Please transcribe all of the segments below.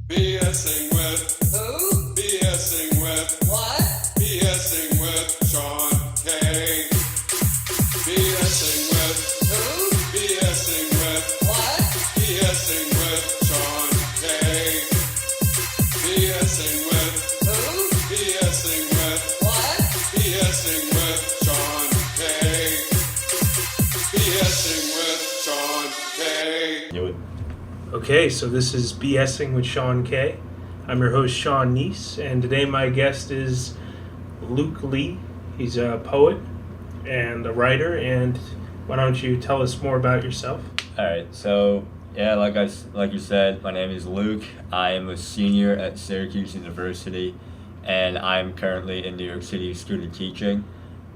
BSing with Who? BSing with What? BSing with Sean K. BSing with Who? BSing with What? BSing with Sean K. BSing with Who? BSing with What? BSing with Sean K. BSing with Sean K. Do it. Okay, so this is BSing with Sean K. I'm your host, Sean Kneese, and today my guest is Luke Lee. He's a poet and a writer, and why don't you tell us more about yourself? All right. So yeah, like you said, my name is Luke. I am a senior at Syracuse University, and I'm currently in New York City student teaching.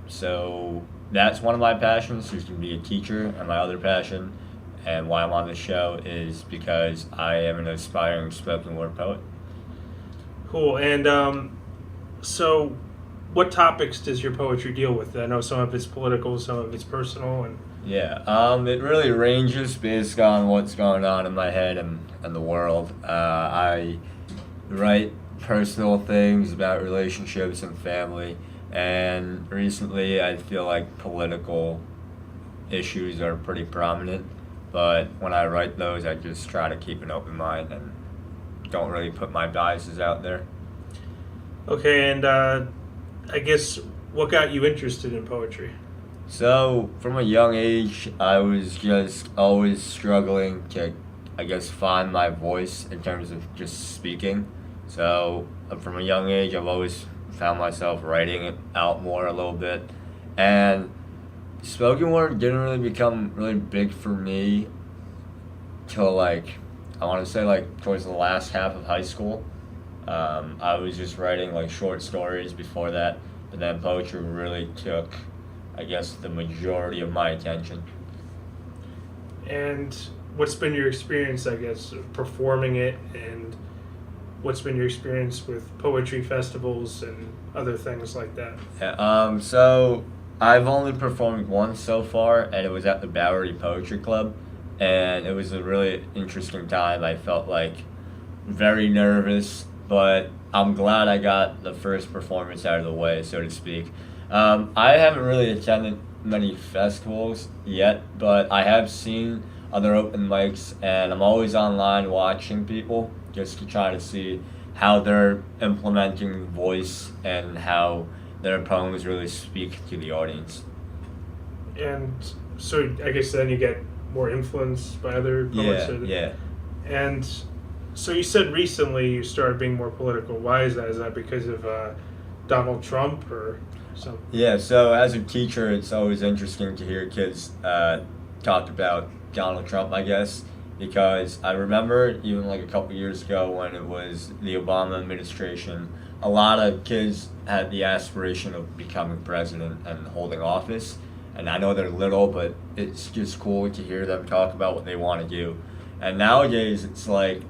So that's one of my passions, is to be a teacher, and my other passion, and why I'm on the show, is because I am an aspiring spoken word poet. Cool, and so what topics does your poetry deal with? I know some of it's political, some of it's personal, and Yeah, it really ranges based on what's going on in my head and the world. I write personal things about relationships and family, and recently I feel like political issues are pretty prominent, but when I write those, I just try to keep an open mind and don't really put my biases out there. okay, and I guess what got you interested in poetry? So, from a young age, I was just always struggling to, I guess, find my voice in terms of just speaking. So, from a young age, I've always found myself writing it out more a little bit. And spoken word didn't really become really big for me till, like, I want to say, like, towards the last half of high school. I was just writing, like, short stories before that, but then poetry really took, I guess, the majority of my attention. And what's been your experience, I guess, of performing it, and what's been your experience with poetry festivals and other things like that? Yeah, so I've only performed once so far, and it was at the Bowery Poetry Club, and it was a really interesting time. I felt like very nervous, but I'm glad I got the first performance out of the way, so to speak. I haven't really attended many festivals yet, but I have seen other open mics, and I'm always online watching people just to try to see how they're implementing voice and how their poems really speak to the audience. And so I guess then you get more influenced by other poets. Yeah. And so you said recently you started being more political. Why is that? Is that because of Donald Trump or something? Yeah, so as a teacher, it's always interesting to hear kids talk about Donald Trump, I guess, because I remember even like a couple years ago when it was the Obama administration, a lot of kids had the aspiration of becoming president and holding office. And I know they're little, but it's just cool to hear them talk about what they want to do. And nowadays, it's like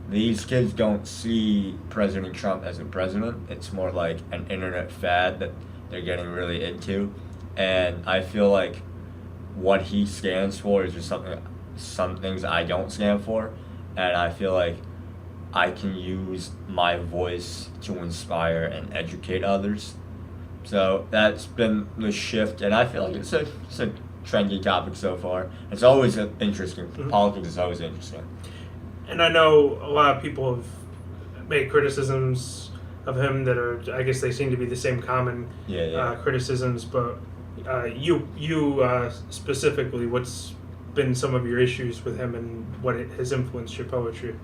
these kids don't see President Trump as a president. It's more like an internet fad that they're getting really into. And I feel like what he stands for is just some things I don't stand for. And I feel like I can use my voice to inspire and educate others. So that's been the shift, and I feel like it's a trendy topic so far. It's always interesting. Mhm. Politics is always interesting. And I know a lot of people have made criticisms of him that are, I guess they seem to be the same common Yeah. criticisms, but you specifically, what's been some of your issues with him and what it has influenced your poetry?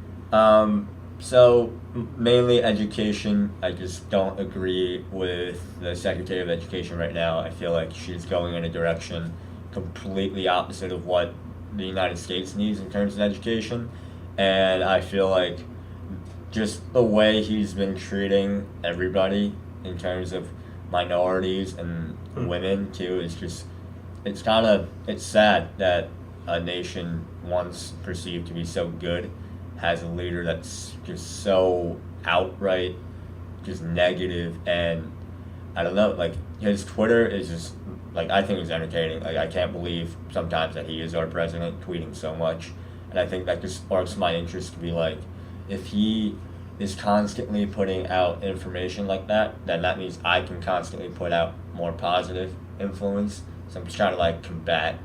So mainly education. I just don't agree with the Secretary of Education right now. I feel like she's going in a direction completely opposite of what the United States needs in terms of education. And I feel like just the way he's been treating everybody in terms of minorities and women too is just, it's sad that a nation once perceived to be so good has a leader that's just so outright just negative. And I don't know, like, his Twitter is just, like, I think it's entertaining. Like, I can't believe sometimes that he is our president tweeting so much. And I think that just sparks my interest to be like, if he is constantly putting out information like that, then that means I can constantly put out more positive influence. So I'm just trying to like combat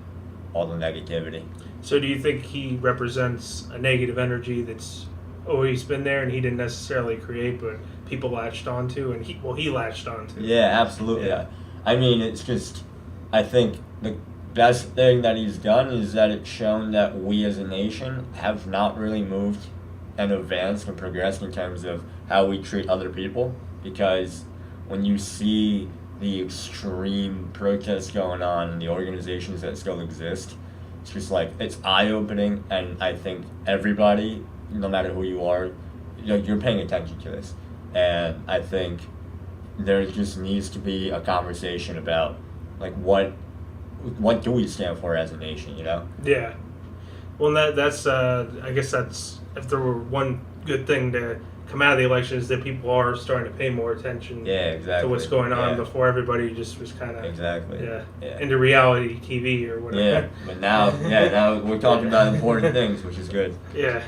all the negativity. So do you think he represents a negative energy that's always been there and he didn't necessarily create, but people latched onto, and he latched onto? Yeah, absolutely. Yeah. I mean, it's just, I think the best thing that he's done is that it's shown that we as a nation have not really moved and advanced and progressed in terms of how we treat other people, because when you see the extreme protests going on and the organizations that still exist, it's just like, it's eye-opening, and I think everybody, no matter who you are, you're paying attention to this. And I think there just needs to be a conversation about like what do we stand for as a nation, you know? Yeah. Well, that's I guess that's, if there were one good thing to come out of the election, is that people are starting to pay more attention to what's going on. Before, everybody just was kind of into reality TV or whatever. Yeah, but now we're talking about important things, which is good. Yeah.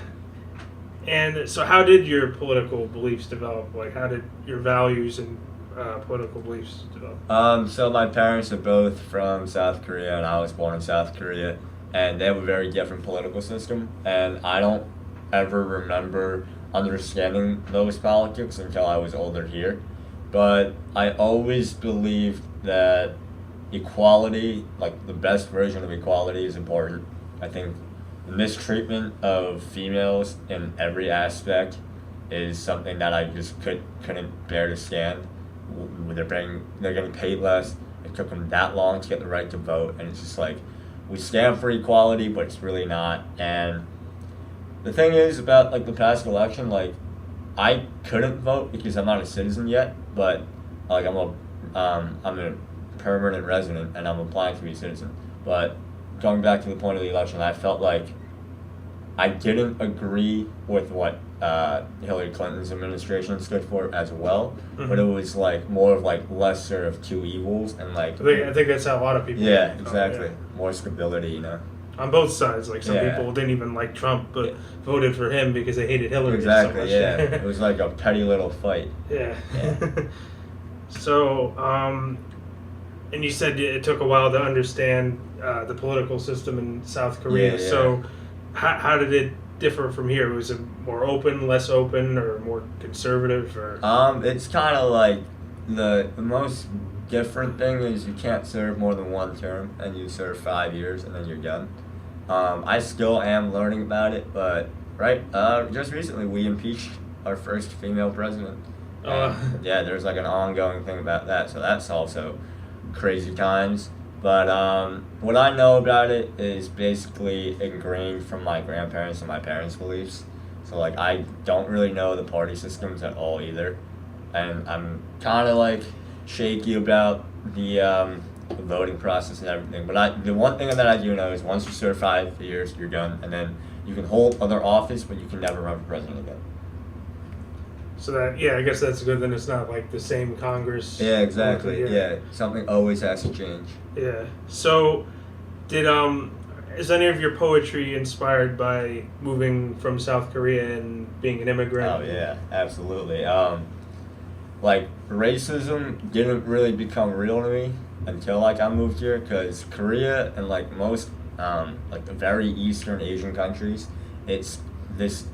And so how did your political beliefs develop? Like, how did your values and political beliefs develop? So my parents are both from South Korea, and I was born in South Korea, and they have a very different political system, and I don't ever remember understanding those politics until I was older here. But I always believed that equality, like the best version of equality, is important. I think the mistreatment of females in every aspect is something that I just couldn't bear to stand. They're getting paid less. It took them that long to get the right to vote, and it's just like, we stand for equality, but it's really not. And the thing is about like the past election, like I couldn't vote because I'm not a citizen yet, but like I'm a permanent resident and I'm applying to be a citizen. But going back to the point of the election, I felt like I didn't agree with what Hillary Clinton's administration stood for as well, but it was like more of like lesser of two evils, and like I think that's how a lot of people. Yeah, exactly. More stability, you know. On both sides, like some people didn't even like Trump, but voted for him because they hated Hillary. Exactly. So much. Yeah, it was like a petty little fight. Yeah. So, and you said it took a while to understand the political system in South Korea. Yeah. So, how did it differ from here? Was it more open, less open, or more conservative? Or it's kind of like the most different thing is you can't serve more than one term, and you serve 5 years, and then you're done. I still am learning about it, but just recently we impeached our first female president. Yeah, there's like an ongoing thing about that, so that's also crazy times. But what I know about it is basically ingrained from my grandparents and my parents' beliefs. So like I don't really know the party systems at all either, and I'm kind of like shaky about the voting process and everything. But the one thing that I do know is once you serve 5 years, you're done, and then you can hold other office, but you can never run for president again. So that, I guess that's good. Then it's not like the same Congress. Yeah, exactly. Yeah, something always has to change. Yeah. So, is any of your poetry inspired by moving from South Korea and being an immigrant? Oh yeah, absolutely. Like racism didn't really become real to me until like I moved here, because Korea and like most like the very Eastern Asian countries, it's this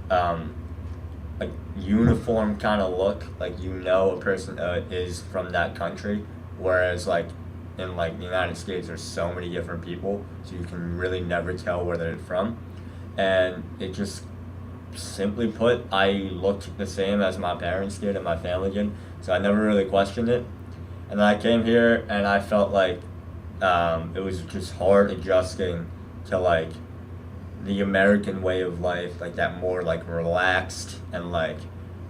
like uniform kind of look, like a person is from that country, whereas like in like the United States there's so many different people, so you can really never tell where they're from. And it just, simply put, I looked the same as my parents did and my family did, so I never really questioned it. And then I came here and I felt like it was just hard adjusting to like the American way of life, like that more like relaxed and like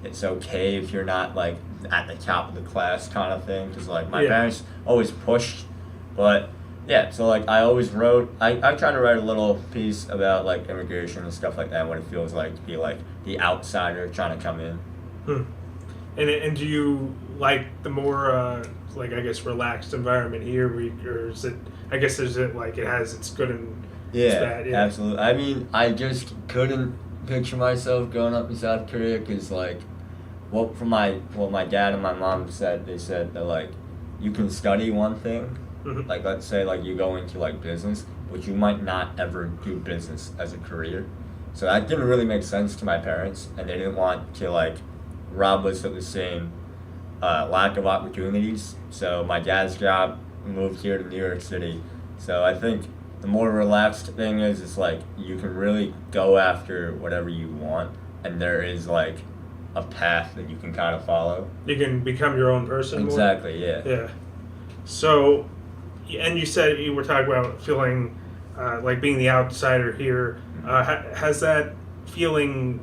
it's okay if you're not like at the top of the class kind of thing, because like my parents always pushed. But yeah, so like I always wrote, I try to write a little piece about like immigration and stuff like that, what it feels like to be like the outsider trying to come in. And do you like the more like I guess relaxed environment here, or is it, I guess, is it like it has its good and its bad? Yeah, absolutely. I mean, I just couldn't picture myself growing up in South Korea because, like, what my dad and my mom said, they said that, like, you can study one thing, Mhm. like, let's say, like, you go into, like, business, but you might not ever do business as a career. So that didn't really make sense to my parents, and they didn't want to, like, rob us of the same lack of opportunities. So my dad's job moved here to New York City. So I think the more relaxed thing is, it's like you can really go after whatever you want, and there is like a path that you can kind of follow. You can become your own person more? Exactly, yeah. Yeah. So, and you said you were talking about feeling like being the outsider here. Has that feeling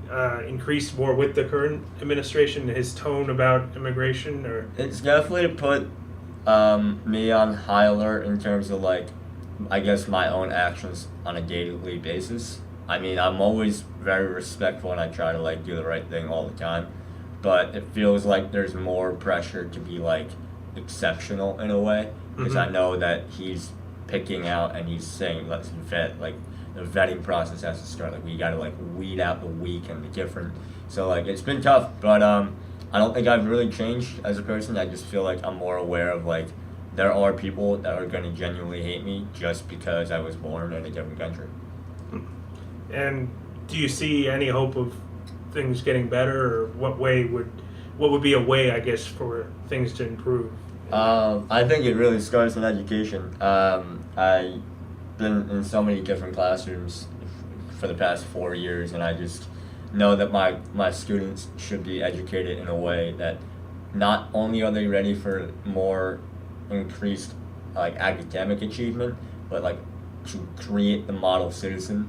increased more with the current administration, his tone about immigration? Or It's definitely put me on high alert in terms of, like, I guess my own actions on a daily basis. I mean, I'm always very respectful and I try to, like, do the right thing all the time, but it feels like there's more pressure to be, like, exceptional in a way, because I know that he's picking out and he's saying, let's vet, like, the vetting process has to start, like, we gotta, like, weed out the weak and the different. So, like, it's been tough, but I don't think I've really changed as a person. I just feel like I'm more aware of, like, there are people that are going to genuinely hate me just because I was born in a different country. And do you see any hope of things getting better, or what would be a way, I guess, for things to improve? I think it really starts with education. I've been in so many different classrooms for the past 4 years, and I just know that my students should be educated in a way that not only are they ready for more increased, like, academic achievement, but, like, to create the model citizen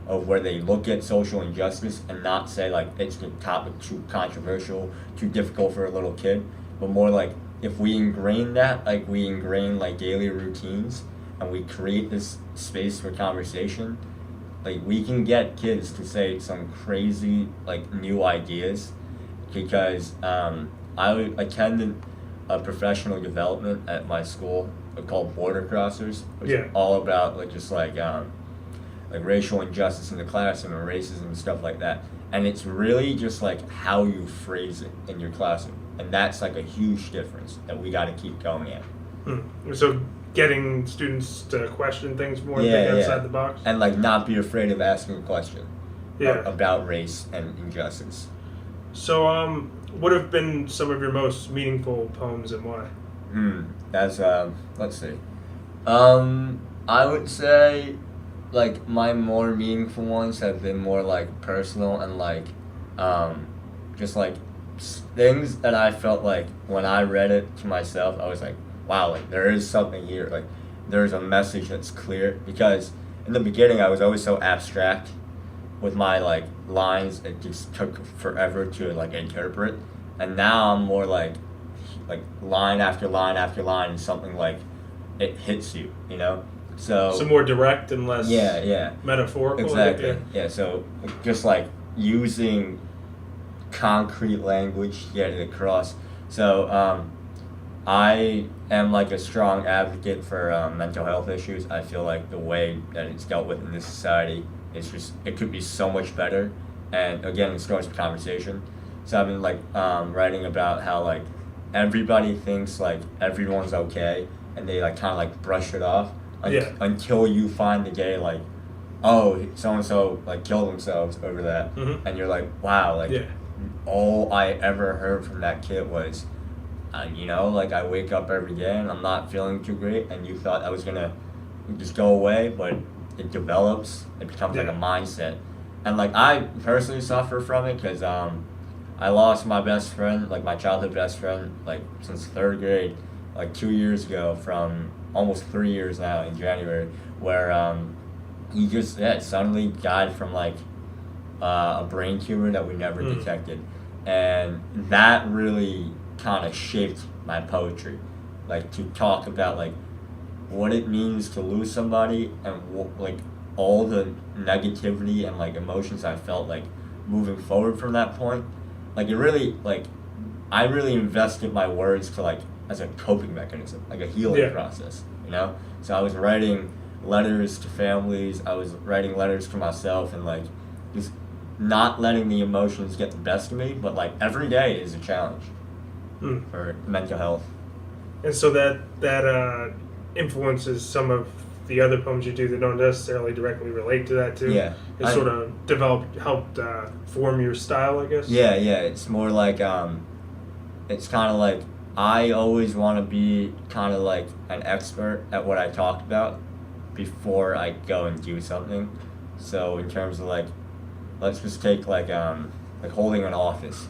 of where they look at social injustice and not say, like, it's a topic too controversial, too difficult for a little kid, but more like, if we ingrain that, like, we ingrain, like, daily routines and we create this space for conversation, like, we can get kids to say some crazy, like, new ideas. Because I attended a professional development at my school called Border Crossers, which is all about, like, just like racial injustice in the classroom and racism and stuff like that. And it's really just like how you phrase it in your classroom, and that's like a huge difference that we got to keep going at. So getting students to question things more, think outside the box, and, like, not be afraid of asking a question Yeah. about race and injustice. So, what have been some of your most meaningful poems and why? That's let's see. I would say, like, my more meaningful ones have been more, like, personal and, like, just, like, things that I felt like when I read it to myself, I was like, wow, like, there is something here, like, there's a message that's clear. Because in the beginning I was always so abstract with my, like, lines. It just took forever to, like, interpret, and now I'm more like line after line after line, and something, like, it hits you, you know. So more direct and less metaphorical. Exactly. Yeah. So just, like, using concrete language to get it across. So I am, like, a strong advocate for mental health issues. I feel like the way that it's dealt with in this society, it could be so much better. And again, it starts with conversation. So I've been, like, writing about how, like, everybody thinks, like, everyone's okay, and they, like, kind of, like, brush it off until you find the day, like, oh, so and so, like, killed themselves over that, and you're like, wow, like, all I ever heard from that kid was, you know, like, I wake up every day and I'm not feeling too great, and you thought that was gonna just go away, but it develops, it becomes like a mindset. And, like, I personally suffer from it because I lost my best friend, like, my childhood best friend, like, since 3rd grade, like, 2 years ago, from almost 3 years now in January, where he just suddenly died from, like, a brain tumor that we never detected. And that really kind of shaped my poetry, like, to talk about, like, what it means to lose somebody, and like, all the negativity and, like, emotions I felt, like, moving forward from that point. Like, it really, like, I really invested my words to, like, as a coping mechanism, like a healing process, you know. So I was writing letters to families, I was writing letters to myself, and, like, just not letting the emotions get the best of me, but like every day is a challenge Mm. for mental health. And so that influences some of the other poems you do that don't necessarily directly relate to that too. Yeah. It sort of helped form your style, I guess. Yeah, it's more like it's kind of like I always want to be kind of like an expert at what I talk about before I go and do something. So in terms of like, let's just take like holding an office,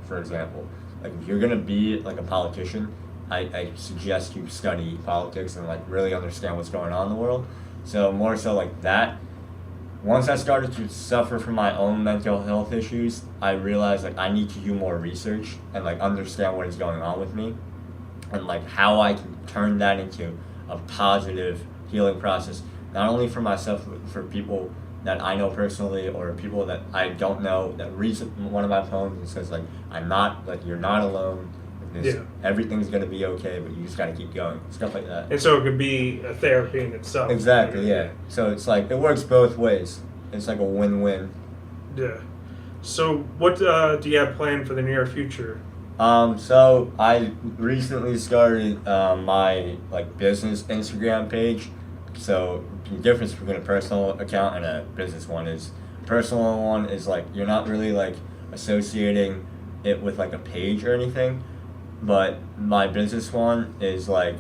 for example. Like if you're gonna be like a politician, I suggest you study politics and like really understand what's going on in the world. So more so like that. Once I started to suffer from my own mental health issues, I realized like I need to do more research and like understand what is going on with me and like how I can turn that into a positive healing process, not only for myself, but for people that I know personally or people that I don't know that reads one of my poems and says like, you're not alone. Everything's gonna be okay, but you just gotta keep going. Stuff like that. And so it could be a therapy in itself. Exactly, yeah. So it's like, it works both ways. It's like a win-win. Yeah. So what do you have planned for the near future? So I recently started my like business Instagram page. So the difference between a personal account and a business one is, personal one is like, you're not really like associating it with like a page or anything. But my business one is like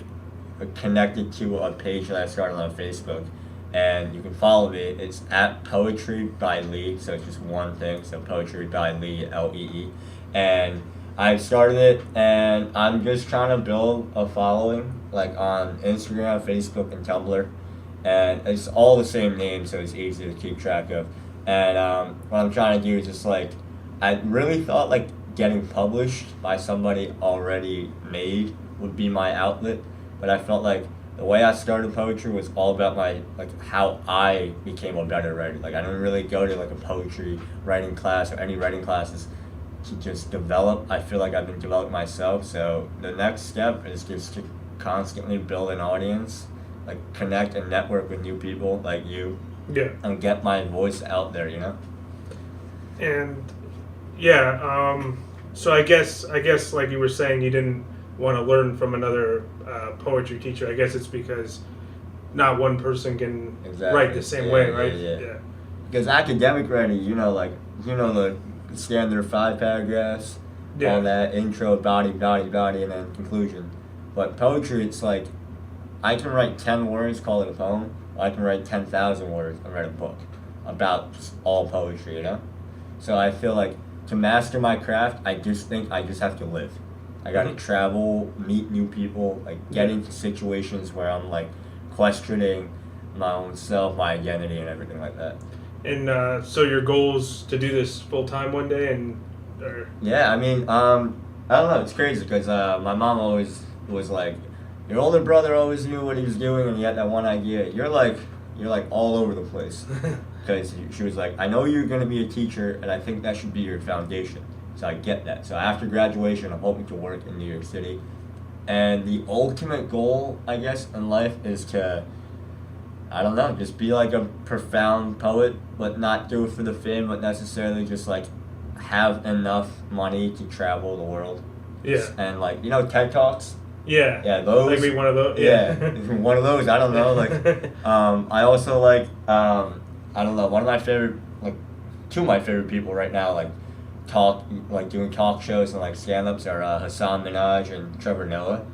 connected to a page that I started on Facebook, and you can follow me. It's at Poetry by Lee, so it's just one thing. So Poetry by Lee, Lee, and I started it, and I'm just trying to build a following like on Instagram, Facebook, and Tumblr, and it's all the same name, so it's easy to keep track of. And what I'm trying to do is just like, I really thought like getting published by somebody already made would be my outlet, but I felt like the way I started poetry was all about my like how I became a better writer. Like I didn't really go to like a poetry writing class or any writing classes to just develop. I feel like I've been developing myself, so the next step is just to constantly build an audience, like connect and network with new people like you, and get my voice out there, you know. And so I guess like you were saying, you didn't want to learn from another poetry teacher. I guess it's because not one person can write the same way, right? Yeah. Because academic writing, the standard 5 paragraphs, all that intro, body, and then conclusion. But poetry, it's like I can write 10 words, call it a poem. Or I can write 10,000 words and write a book about just all poetry, you know. So I feel like to master my craft, I just think I just have to live. I gotta travel, meet new people, like get into situations where I'm like questioning my own self, my identity, and everything like that. And so your goal is to do this full time one day, Yeah, I mean, I don't know. It's crazy because my mom always was like, your older brother always knew what he was doing, and he had that one idea. You're like all over the place. Because she was like, I know you're going to be a teacher, and I think that should be your foundation. So I get that. So after graduation, I'm hoping to work in New York City. And the ultimate goal, I guess, in life is to, I don't know, just be like a profound poet, but not do it for the fame, but necessarily just like have enough money to travel the world. Yeah. And like, TED Talks? Yeah. Yeah, those. Maybe one of those. Yeah, one of those. I don't know. Like, I also like, I don't know. One of my favorite, like, two of my favorite people right now, doing talk shows and like stand-ups are Hassan Minhaj and Trevor Noah.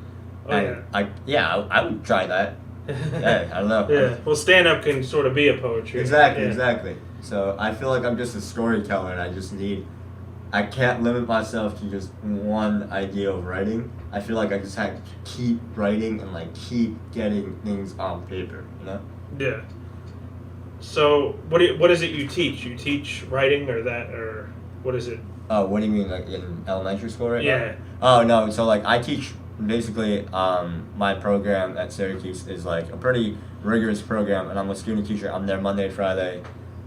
I would try that. Yeah, I don't know. Yeah. Well, stand-up can sort of be a poetry. Exactly. So I feel like I'm just a storyteller, and I can't limit myself to just one idea of writing. I feel like I just have to keep writing and like keep getting things on paper, you know? Yeah. So what is it you teach? You teach writing or what is it? Oh, what do you mean, like in elementary school right now? Yeah. Oh, no, so like I teach, basically, my program at Syracuse is like a pretty rigorous program, and I'm a student teacher. I'm there Monday to Friday,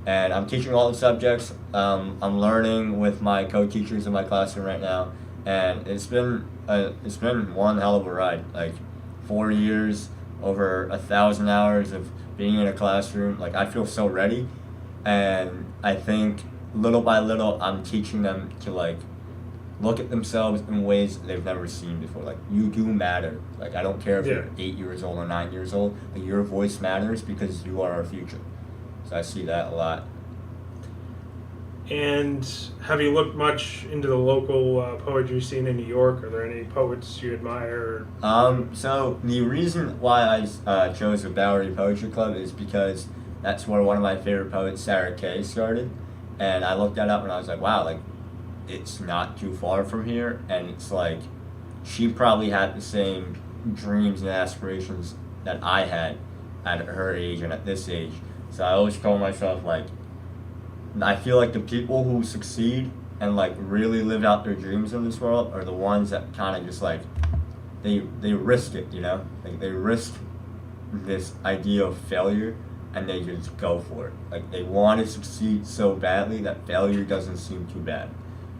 and I'm teaching all the subjects. I'm learning with my co-teachers in my classroom right now, and it's been one hell of a ride. Like 4 years, over 1,000 hours of being in a classroom. Like I feel so ready, and I think little by little, I'm teaching them to like look at themselves in ways they've never seen before. Like, you do matter. Like, I don't care if you're 8 years old or 9 years old, but your voice matters because you are our future. So I see that a lot. And have you looked much into the local poetry scene in New York? Are there any poets you admire? So the reason why I chose the Bowery Poetry Club is because that's where one of my favorite poets, Sarah Kay, started. And I looked that up and I was like, wow, like, it's not too far from here. And it's like, she probably had the same dreams and aspirations that I had at her age and at this age. So I always told myself, like, I feel like the people who succeed and like really live out their dreams in this world are the ones that kind of just like they risk it, you know, like they risk this idea of failure and they just go for it. Like, they want to succeed so badly that failure doesn't seem too bad.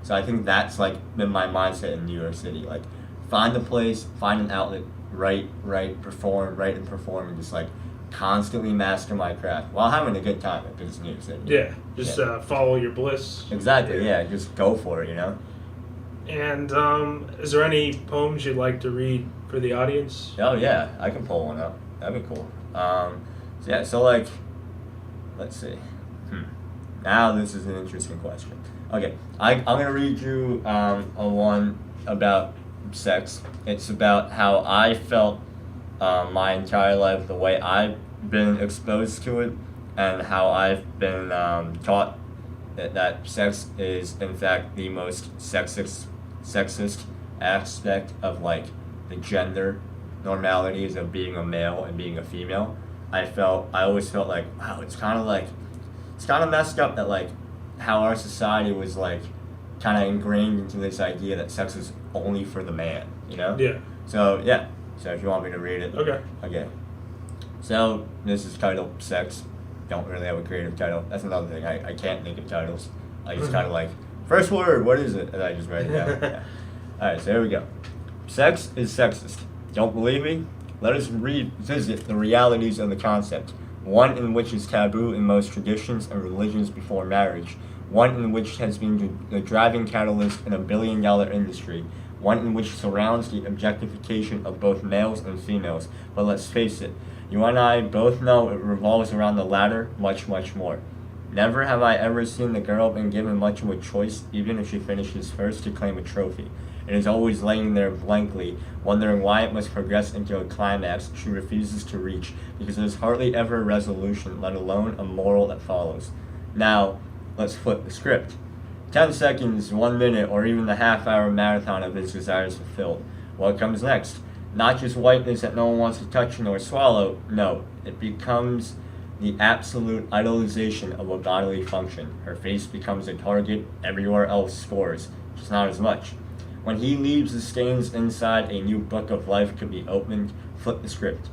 So I think that's like been my mindset in New York City. Like, find a place, find an outlet, write, perform, and just like constantly master my craft while having a good time because it's New York City. Yeah, just follow your bliss. Exactly, yeah, just go for it, you know? And is there any poems you'd like to read for the audience? Oh, yeah, I can pull one up. That'd be cool. So like, let's see. Now this is an interesting question. Okay, I'm going to read you a one about sex. It's about how I felt my entire life, the way I've been exposed to it, and how I've been taught that sex is in fact the most sexist aspect of like the gender normalities of being a male and being a female. I always felt like, wow, it's kind of messed up that like how our society was like kind of ingrained into this idea that sex is only for the man, you know? Yeah. So yeah. So if you want me to read it. Okay. Okay. So this is titled Sex. Don't really have a creative title. That's another thing. I can't think of titles. I just kind of like, first word, what is it? And I just write it down. Yeah. Alright, so here we go. Sex is sexist. Don't believe me? Let us revisit the realities of the concept. One in which is taboo in most traditions and religions before marriage. One in which has been the driving catalyst in a billion-dollar industry. One in which surrounds the objectification of both males and females. But let's face it, you and I both know it revolves around the latter much, much more. Never have I ever seen the girl been given much of a choice, even if she finishes first to claim a trophy. It is always laying there blankly, wondering why it must progress into a climax she refuses to reach, because there's hardly ever a resolution, let alone a moral that follows. Now, let's flip the script. 10 seconds, 1 minute, or even the half-hour marathon of his desires fulfilled. What comes next? Not just whiteness that no one wants to touch nor swallow. No, it becomes the absolute idolization of a bodily function. Her face becomes a target, everywhere else scores, just not as much. When he leaves the stains inside, a new book of life could be opened. Flip the script.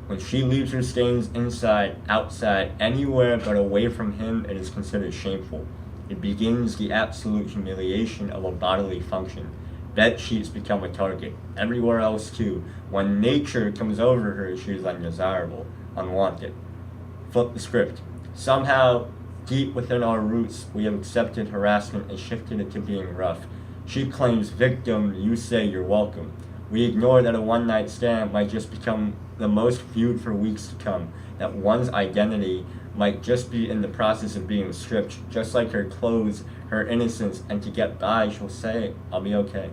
When she leaves her stains inside, outside, anywhere but away from him, it is considered shameful. It begins the absolute humiliation of a bodily function. Bed sheets become a target. Everywhere else too. When nature comes over her, she is undesirable, unwanted. Flip the script. Somehow, deep within our roots, we have accepted harassment and shifted it to being rough. She claims victim, you say you're welcome. We ignore that a one-night stand might just become the most viewed for weeks to come, that one's identity might just be in the process of being stripped, just like her clothes, her innocence, and to get by, she'll say, I'll be okay.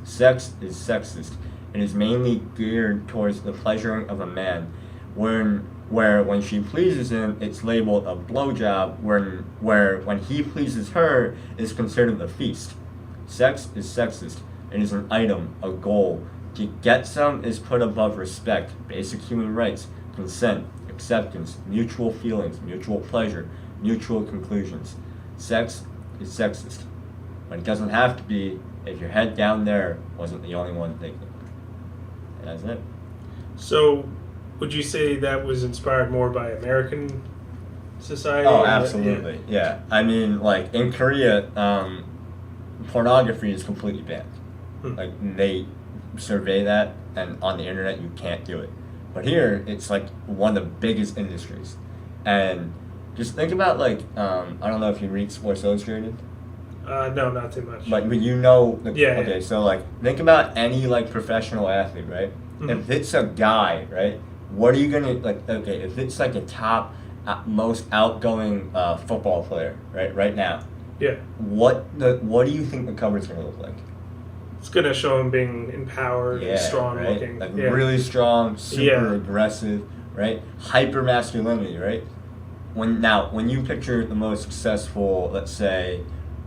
Sex is sexist. It is mainly geared towards the pleasuring of a man, where when she pleases him, it's labeled a blowjob, where when he pleases her, it's considered a feast. Sex is sexist. It is an item, a goal. To get some is put above respect, basic human rights, consent, acceptance, mutual feelings, mutual pleasure, mutual conclusions. Sex is sexist. But it doesn't have to be if your head down there wasn't the only one thinking. And that's it. So, would you say that was inspired more by American society? Oh, absolutely. Yeah. I mean, like, in Korea, pornography is completely banned. Like, they survey that, and on the internet, you can't do it. But here, it's like one of the biggest industries. And just think about like I don't know if you read Sports Illustrated. No, not too much. But you know, Yeah, okay, yeah. so like think about any like professional athlete, right? Mhm. If it's a guy, right? What are you gonna like? Okay, if it's like a top, most outgoing football player, right now, Yeah. what do you think the cover's gonna look like? It's gonna show him being empowered and strong right? looking. Like Yeah. really strong, super Yeah. aggressive, right? Hyper masculinity, right? When you picture the most successful, let's say,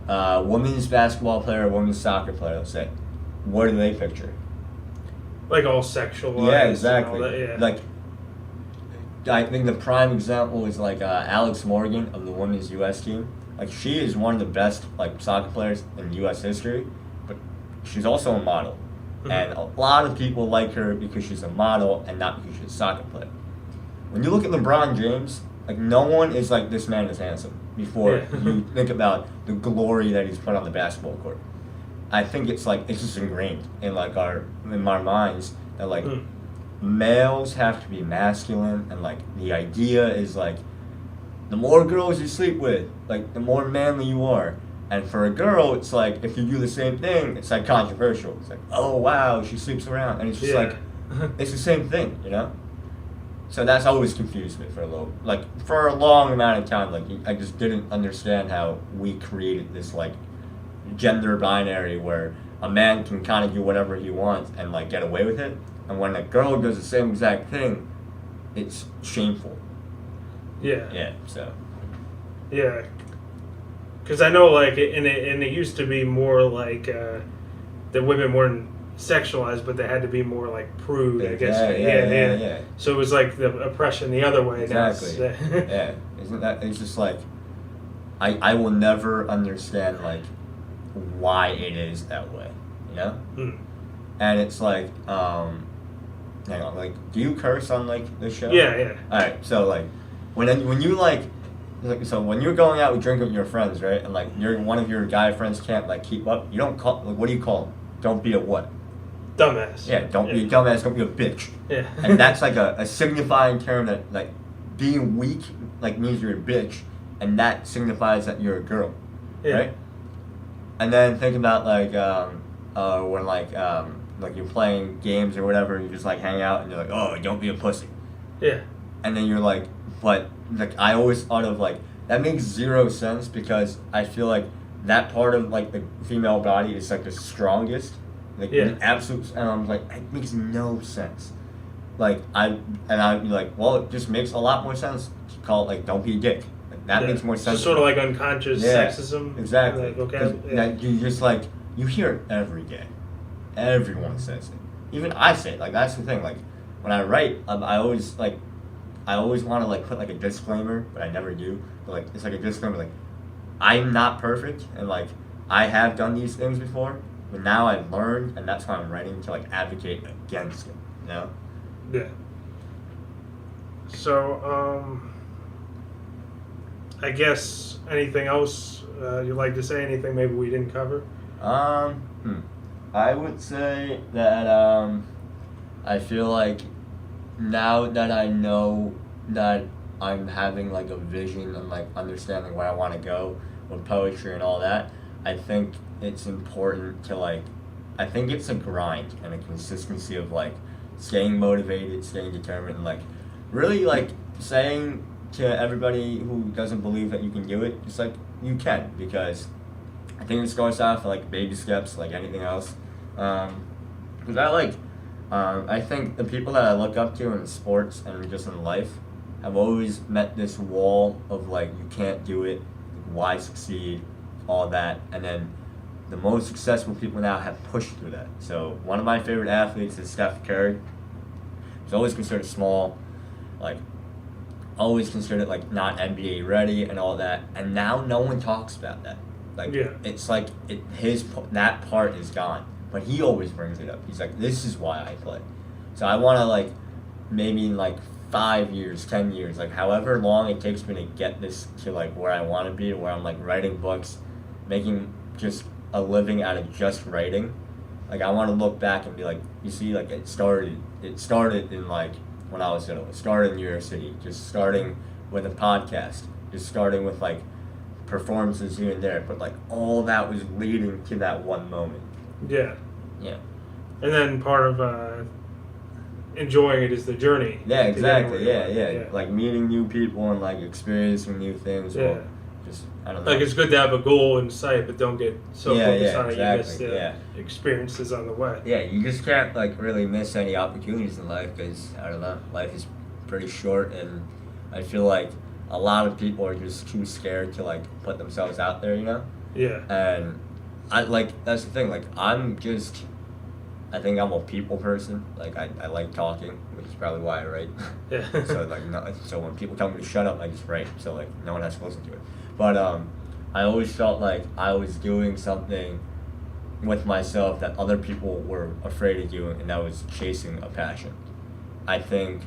women's basketball player, women's soccer player, let's say, what do they picture? Like all sexualized. Yeah, and exactly. all that, yeah. Like, I think the prime example is like Alex Morgan of the women's U.S. team. Like, she is one of the best like soccer players in U.S. history, but she's also a model, and a lot of people like her because she's a model and not because she's a soccer player. When you look at LeBron James, like no one is like, this man is handsome before Yeah. you think about the glory that he's put on the basketball court. I think it's just ingrained in like our minds that like males have to be masculine, and like the idea is like the more girls you sleep with, like the more manly you are. And for a girl, it's like if you do the same thing, it's like controversial. It's like, oh wow, she sleeps around, and it's just like it's the same thing, you know. So that's always confused me for a long amount of time. Like I just didn't understand how we created this like gender binary where a man can kind of do whatever he wants and like get away with it, and when a girl does the same exact thing, it's shameful. Yeah. Yeah. So. Yeah. Because I know, like, and it used to be more like that women weren't sexualized, but they had to be more like prude, I guess. Yeah. So it was like the oppression the other way. Exactly. Now it's, Yeah. Isn't that? It's just like, I will never understand like why it is that way, you know. And it's like, hang on, like, do you curse on like the show? Yeah. All right. So like, when you like. So when you're going out and drinking with your friends, right, and like one of your guy friends can't like keep up, you don't call, like, what do you call them? Don't be a what? Dumbass. Yeah, don't be a dumbass, don't be a bitch. Yeah. And that's like a signifying term that like being weak like means you're a bitch, and that signifies that you're a girl, right? And then think about like when like you're playing games or whatever, you just like hang out and you're like, oh, don't be a pussy. Yeah. And then you're like, but like I always thought of like that makes zero sense, because I feel like that part of like the female body is like the strongest, like the absolute, and I'm like, it makes no sense. Like I'd be like, well, it just makes a lot more sense to call it like don't be a dick. Like, that makes more sense. Just sort of like unconscious sexism. Exactly. Like, okay. That you just like you hear it every day. Everyone says it. Even I say it. Like that's the thing. Like when I write, I always want to like put like a disclaimer, but I never do. But like it's like a disclaimer, like I'm not perfect, and like I have done these things before, but now I've learned, and that's why I'm writing to like advocate against it. You know? Yeah. So I guess anything else you'd like to say? Anything maybe we didn't cover? I would say that I feel like now that I know that I'm having like a vision and like understanding where I want to go with poetry and all that, I think it's important to like, I think it's a grind and a consistency of like staying motivated, staying determined, and like really like saying to everybody who doesn't believe that you can do it, just like you can, because I think it starts off like baby steps, like anything else. Because I think the people that I look up to in sports and just in life have always met this wall of like, you can't do it, why succeed, all that, and then the most successful people now have pushed through that. So one of my favorite athletes is Steph Curry. He's always considered small, like always considered like not NBA ready and all that, and now no one talks about that. Like it's like that part is gone. But he always brings it up. He's like, this is why I play. So I want to, like, maybe in, like, 5 years, 10 years, like, however long it takes me to get this to, like, where I want to be, where I'm, like, writing books, making just a living out of just writing. Like, I want to look back and be like, you see, like, it started in, like, when I was little. It started in New York City, just starting with a podcast. just starting with like performances here and there, but like all that was leading to that one moment. Yeah. Yeah. And then part of enjoying it is the journey. Yeah, exactly. Yeah. Yeah. Like meeting new people and like experiencing new things. Yeah. Or just, I don't know. Like it's good to have a goal in sight, but don't get so focused on it you miss exactly, the experiences on the way. Yeah, you just can't like really miss any opportunities in life because I don't know, life is pretty short, and I feel like a lot of people are just too scared to like put themselves out there, you know. Yeah. And I like that's the thing. Like I think I'm a people person. Like I like talking, which is probably why I write. Yeah. So when people tell me to shut up, I just write. So like no one has to listen to it. But I always felt like I was doing something with myself that other people were afraid of doing, and that was chasing a passion. I think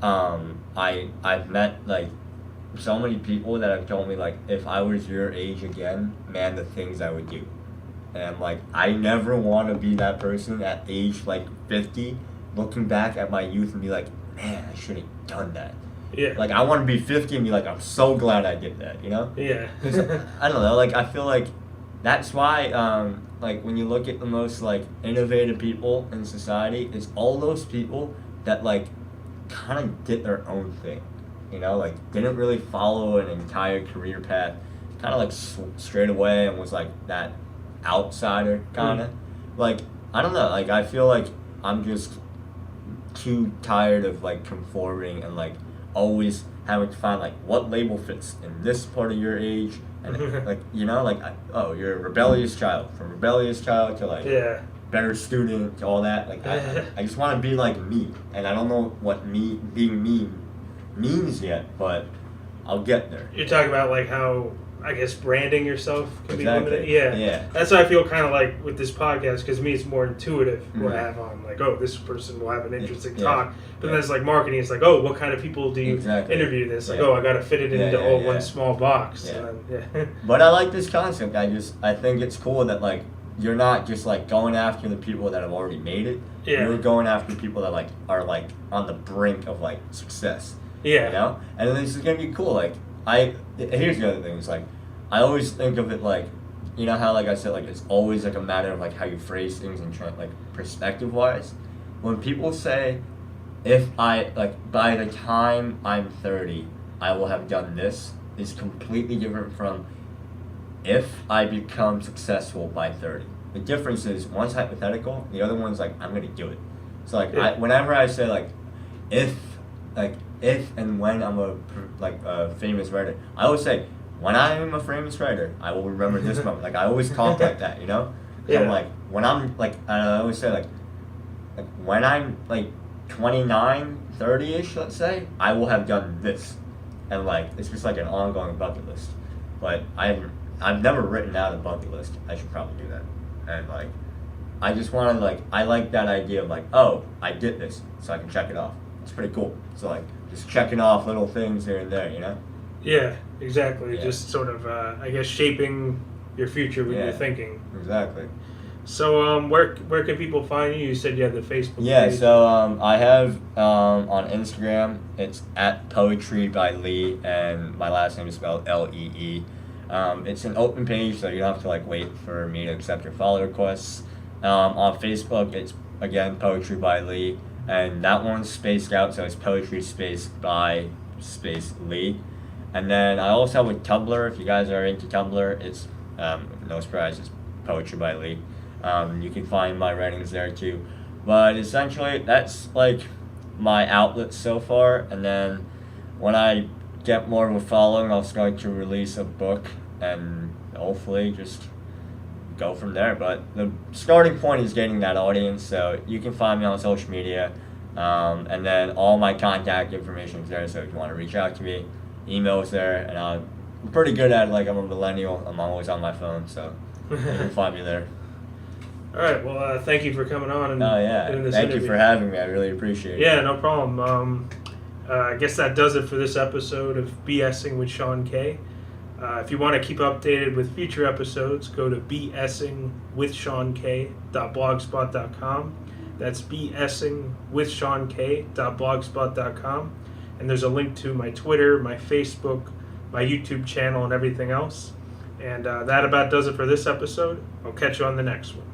I've met like so many people that have told me like if I was your age again, man, the things I would do. And I'm like, I never want to be that person at age like 50, looking back at my youth and be like, man, I should have done that. Yeah. Like I want to be 50 and be like, I'm so glad I did that, you know? Yeah. I don't know, like I feel like that's why like when you look at the most like innovative people in society, it's all those people that like kind of did their own thing, you know, like didn't really follow an entire career path, kind of like straight away and was like that outsider kind of like I don't know, like I feel like I'm just too tired of like conforming and like always having to find like what label fits in this part of your age, and like you know, like you're a rebellious child, from rebellious child to like better student to all that. Like I just want to be like me, and I don't know what being me means yet, but I'll get there. You're talking about like how I guess branding yourself can be limited. Yeah. That's what I feel kind of like with this podcast, because to me it's more intuitive what I have on. Like, oh, this person will have an interesting talk. But then it's like marketing. It's like, oh, what kind of people do you interview this? Like, oh, I got to fit it into one small box. Yeah. And then, But I like this concept. I think it's cool that like you're not just like going after the people that have already made it. Yeah. You're going after people that like are like on the brink of like success. Yeah. You know? And this is gonna be cool. Like here's the other thing, it's like I always think of it like, you know how like I said, like it's always like a matter of like how you phrase things and try like perspective wise. When people say, if I like by the time I'm 30 I will have done this, is completely different from if I become successful by 30. The difference is one's hypothetical, the other one's like I'm gonna do it. So like whenever I say like if and when I'm a famous writer, I always say when I'm a famous writer I will remember this moment. Like I always talk like that, you know? I'm like when I'm like I always say like when I'm like 29, 30-ish, let's say, I will have done this. And like it's just like an ongoing bucket list. But I've never written out a bucket list. I should probably do that. And like I just want to like I like that idea of like, oh, I did this, so I can check it off. It's pretty cool. So like just checking off little things here and there, you know? Yeah, exactly. Yeah. Just sort of I guess shaping your future with your thinking. Exactly. So where can people find you? You said you had the Facebook page. So I have on Instagram, it's at Poetry by Lee, and my last name is spelled Lee. It's an open page, so you don't have to like wait for me to accept your follow requests. On Facebook, it's again Poetry by Lee, and that one's spaced out, so it's Poetry space by space Lee. And then I also have a Tumblr. If you guys are into Tumblr, it's no surprise, it's Poetry by Lee. You can find my writings there too. But essentially, that's like my outlet so far. And then when I get more of a following, I'll start to release a book and hopefully just go from there. But the starting point is getting that audience. So you can find me on social media. And then all my contact information is there. So if you want to reach out to me, email is there. And I'm pretty good at it. Like I'm a millennial. I'm always on my phone. So you can find me there. All right. Well, thank you for coming on and doing this Thank interview. you for having me. I really appreciate it. Yeah, no problem. I guess that does it for this episode of BSing with Sean K. If you want to keep updated with future episodes, go to bsingwithseank.blogspot.com. That's bsingwithseank.blogspot.com. And there's a link to my Twitter, my Facebook, my YouTube channel, and everything else. And that about does it for this episode. I'll catch you on the next one.